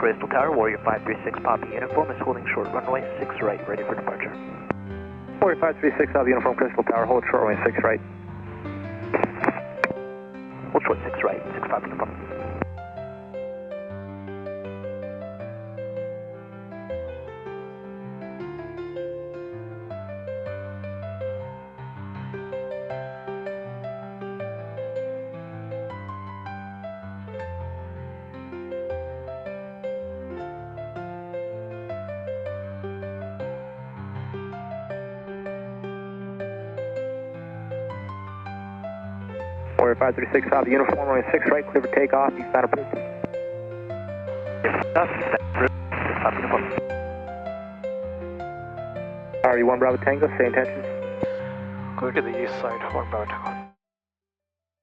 Crystal Tower, Warrior 536 Papa Uniform is holding short runway 6 right, ready for departure. Warrior 536 Papa Uniform, Crystal Tower, hold short runway 6 right. Hold short 6 right, 65 Uniform. Warrior 536 Papa Uniform, runway 6 right, clear for takeoff, eastbound approved. Papa Uniform. Tower 1 Bravo Tango, same intentions. Clear to the east side, 1 Bravo Tango.